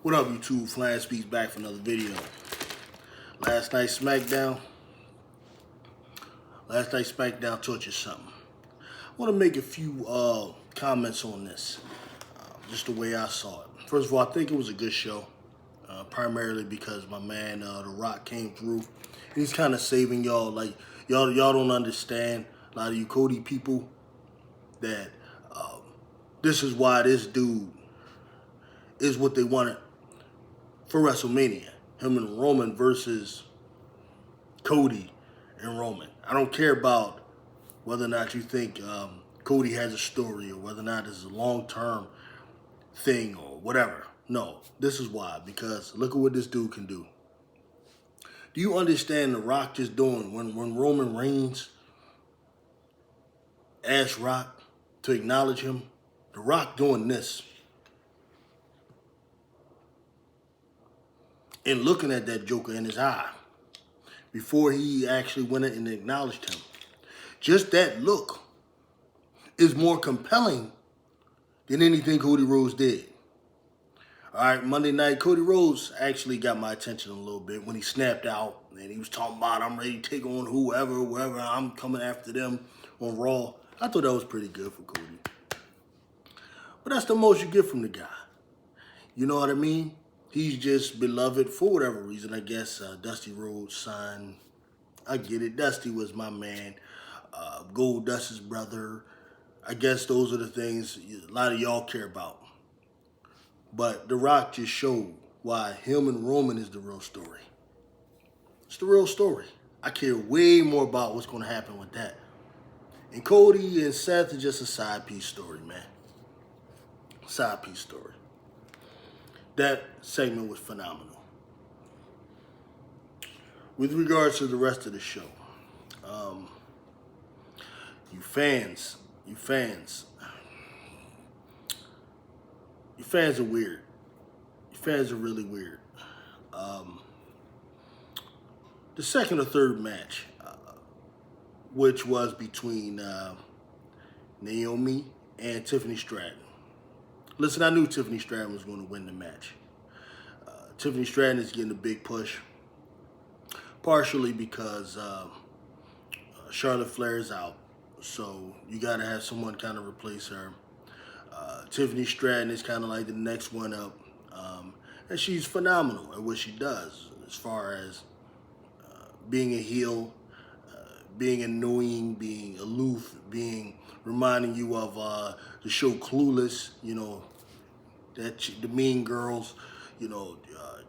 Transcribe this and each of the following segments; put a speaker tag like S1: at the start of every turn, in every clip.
S1: What up, YouTube? Flying Speaks back for another video. Last night Smackdown taught you something. I want to make a few comments on this, just the way I saw it. First of all, I think it was a good show, primarily because my man The Rock came through. He's kind of saving y'all. Like y'all don't understand, a lot of you Cody people, that this is why this dude is what they wanted for WrestleMania. Him and Roman versus Cody and Roman. I don't care about whether or not you think Cody has a story or whether or not this is a long-term thing or whatever. No, this is why. Because look at what this dude can do. Do you understand The Rock just doing when Roman Reigns asked Rock to acknowledge him? The Rock doing this and looking at that Joker in his eye before he actually went in and acknowledged him. Just that look is more compelling than anything Cody Rhodes did. All right, Monday night, Cody Rhodes actually got my attention a little bit when he snapped out and he was talking about, I'm ready to take on whoever, I'm coming after them on Raw. I thought that was pretty good for Cody. But that's the most you get from the guy. You know what I mean? He's just beloved for whatever reason. I guess Dusty Rhodes' son. I get it. Dusty was my man. Gold Dust's brother. I guess those are the things a lot of y'all care about. But The Rock just showed why him and Roman is the real story. It's the real story. I care way more about what's going to happen with that. And Cody and Seth is just a side piece story, man. Side piece story. That segment was phenomenal. With regards to the rest of the show, you fans are weird. You fans are really weird. The second or third match, which was between Naomi and Tiffany Stratton. Listen, I knew Tiffany Stratton was going to win the match. Tiffany Stratton is getting a big push, partially because Charlotte Flair is out, so you got to have someone kind of replace her. Tiffany Stratton is kind of like the next one up, and she's phenomenal at what she does as far as being a heel, being annoying, being aloof, reminding you of the show Clueless, you know, the mean girls, you know,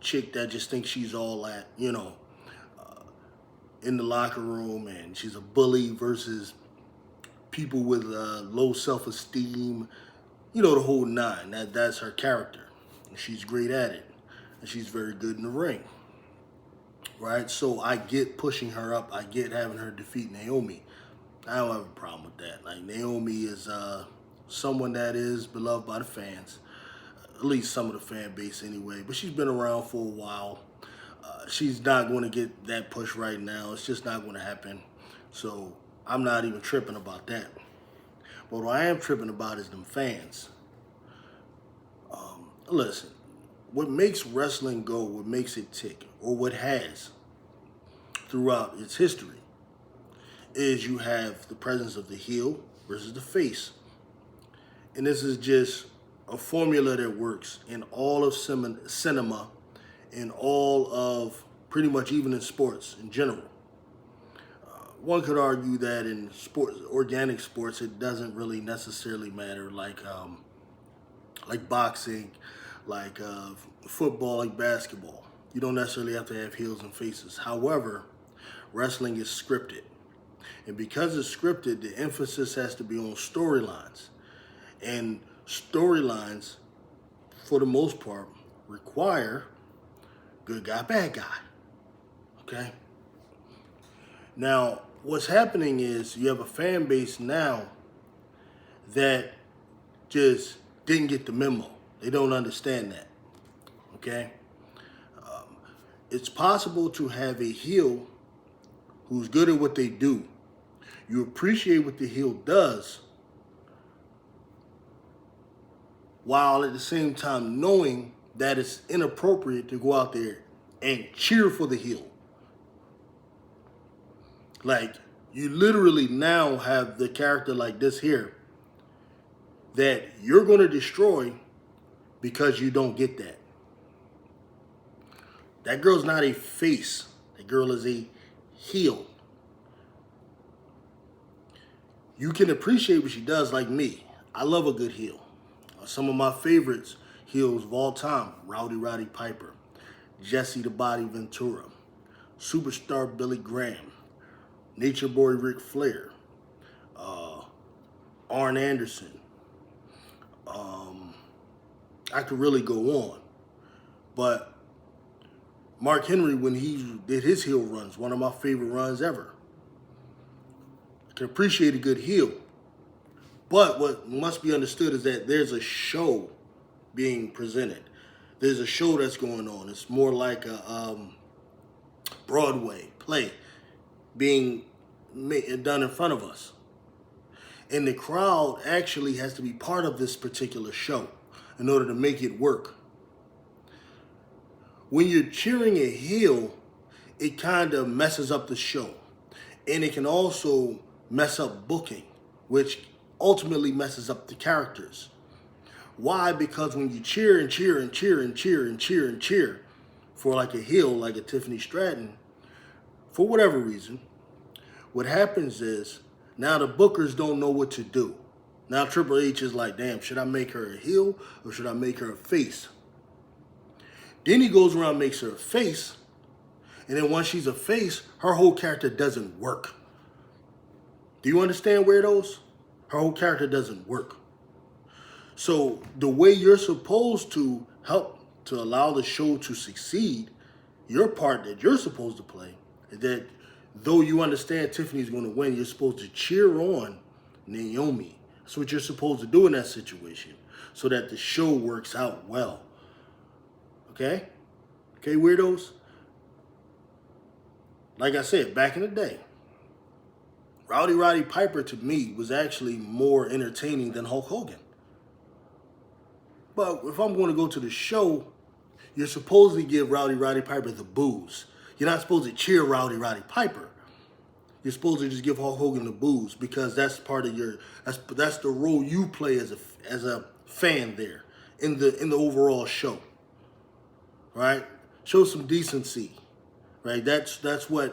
S1: chick that just thinks she's all that, you know, in the locker room, and she's a bully versus people with low self-esteem, you know, the whole nine. That's her character. And she's great at it, and she's very good in the ring. Right, so I get pushing her up. I get having her defeat Naomi. I don't have a problem with that. Like, Naomi is someone that is beloved by the fans, at least some of the fan base anyway. But she's been around for a while. She's not going to get that push right now. It's just not going to happen. So I'm not even tripping about that. But what I am tripping about is them fans. Listen. What makes wrestling go, what makes it tick, or what has throughout its history, is you have the presence of the heel versus the face. And this is just a formula that works in all of cinema, in all of pretty much even in sports in general. One could argue that in sports, organic sports, it doesn't really necessarily matter, like boxing, like football, like basketball. You don't necessarily have to have heels and faces. However, wrestling is scripted. And because it's scripted, the emphasis has to be on storylines. And storylines, for the most part, require good guy, bad guy. Okay? Now, what's happening is you have a fan base now that just didn't get the memo. They don't understand that, okay? It's possible to have a heel who's good at what they do. You appreciate what the heel does, while at the same time knowing that it's inappropriate to go out there and cheer for the heel. Like, you literally now have the character like this here that you're going to destroy because you don't get that. That girl's not a face. That girl is a heel. You can appreciate what she does, like me. I love a good heel. Some of my favorites heels of all time: Roddy Piper, Jesse the Body Ventura, Superstar Billy Graham, Nature Boy Ric Flair, Arn Anderson. I could really go on. But Mark Henry, when he did his heel runs, one of my favorite runs ever. I can appreciate a good heel. But what must be understood is that there's a show being presented. There's a show that's going on. It's more like a Broadway play being done in front of us. And the crowd actually has to be part of this particular show in order to make it work. When you're cheering a heel, it kind of messes up the show. And it can also mess up booking, which ultimately messes up the characters. Why? Because when you cheer and cheer and cheer and cheer and cheer and cheer for like a heel, like a Tiffany Stratton, for whatever reason, what happens is now the bookers don't know what to do. Now Triple H is like, damn, should I make her a heel or should I make her a face? Then he goes around and makes her a face, and then once she's a face, her whole character doesn't work. Do you understand, weirdos? Her whole character doesn't work. So the way you're supposed to help to allow the show to succeed, your part that you're supposed to play, is that though you understand Tiffany's going to win, you're supposed to cheer on Naomi. That's what you're supposed to do in that situation so that the show works out well. Okay? Okay, weirdos? Like I said, back in the day, Roddy Piper to me was actually more entertaining than Hulk Hogan. But if I'm going to go to the show, you're supposed to give Roddy Piper the boos. You're not supposed to cheer Roddy Piper. You're supposed to just give Hulk Hogan the boos because that's part of your that's the role you play as a fan there in the overall show. Right? Show some decency. Right? That's what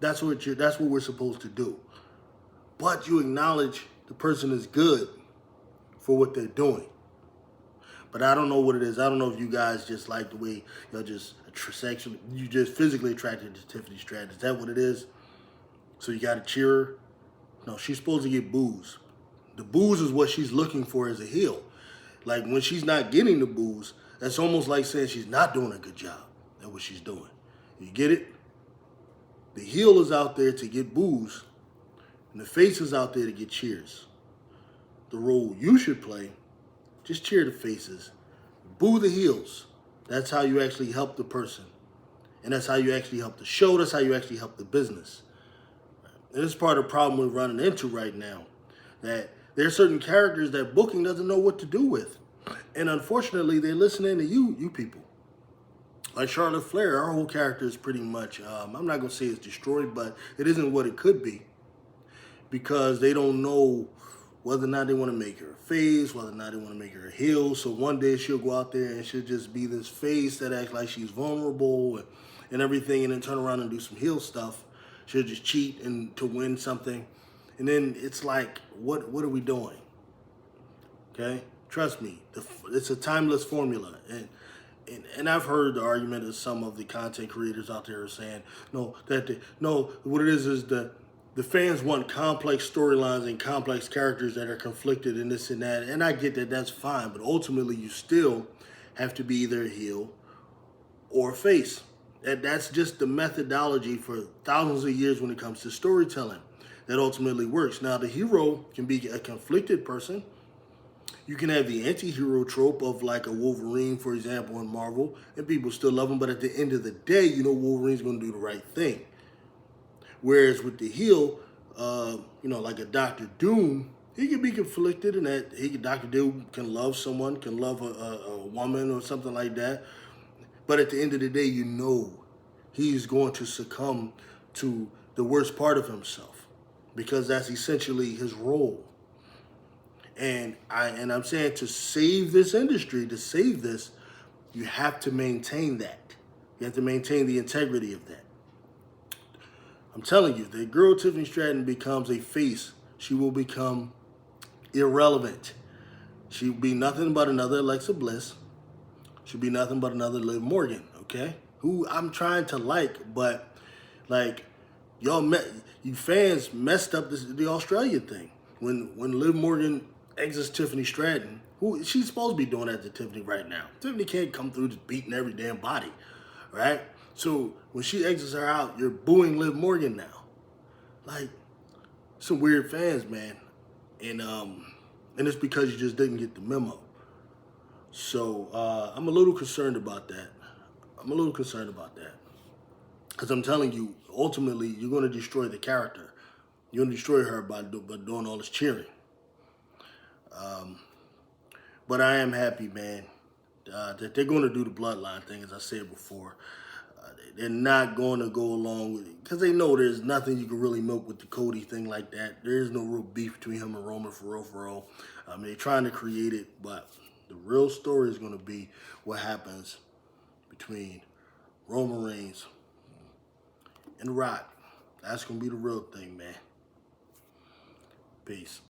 S1: we're supposed to do. But you acknowledge the person is good for what they're doing. But I don't know what it is. I don't know if you guys just like the way you're just you just physically attracted to Tiffany Stratton. Is that what it is? So you got to cheer her? No, she's supposed to get boos. The boos is what she's looking for as a heel. Like when she's not getting the boos, that's almost like saying she's not doing a good job at what she's doing. You get it? The heel is out there to get boos, and the face is out there to get cheers. The role you should play, just cheer the faces. Boo the heels. That's how you actually help the person. And that's how you actually help the show. That's how you actually help the business. And this is part of the problem we're running into right now. That there are certain characters that booking doesn't know what to do with. And unfortunately, they're listening to you people. Like Charlotte Flair, our whole character is pretty much, I'm not going to say it's destroyed, but it isn't what it could be. Because they don't know whether or not they want to make her a face, whether or not they want to make her a heel. So one day she'll go out there and she'll just be this face that acts like she's vulnerable and everything, and then turn around and do some heel stuff. She'll just cheat and to win something. And then it's like, what are we doing? Okay? Trust me, it's a timeless formula. And I've heard the argument of some of the content creators out there are saying, what it is the fans want complex storylines and complex characters that are conflicted and this and that. And I get that, that's fine. But ultimately, you still have to be either a heel or a face. That's just the methodology for thousands of years when it comes to storytelling that ultimately works. Now, the hero can be a conflicted person. You can have the anti-hero trope of like a Wolverine, for example, in Marvel, and people still love him. But at the end of the day, Wolverine's going to do the right thing. Whereas with the heel, like a Dr. Doom, he can be conflicted in that Dr. Dill can love someone, can love a woman or something like that. But at the end of the day, you know he's going to succumb to the worst part of himself because that's essentially his role. And I'm saying to save this industry, to save this, you have to maintain that. You have to maintain the integrity of that. I'm telling you, the girl Tiffany Stratton becomes a face, she will become irrelevant. She'll be nothing but another Alexa Bliss. She'll be nothing but another Liv Morgan, okay? Who I'm trying to like, but like you fans messed up the Australian thing. When Liv Morgan exits Tiffany Stratton, who she's supposed to be doing that to Tiffany right now. Tiffany can't come through just beating every damn body, right? So when she exits her out, you're booing Liv Morgan now. Like, some weird fans, man. And it's because you just didn't get the memo. So I'm a little concerned about that. Because I'm telling you, ultimately, you're going to destroy the character. You're going to destroy her by doing all this cheering. But I am happy, man, that they're going to do the bloodline thing, as I said before. They're not going to go along with it because they know there's nothing you can really milk with the Cody thing like that. There is no real beef between him and Roman for real. They're trying to create it, but the real story is going to be what happens between Roman Reigns and The Rock. That's going to be the real thing, man. Peace.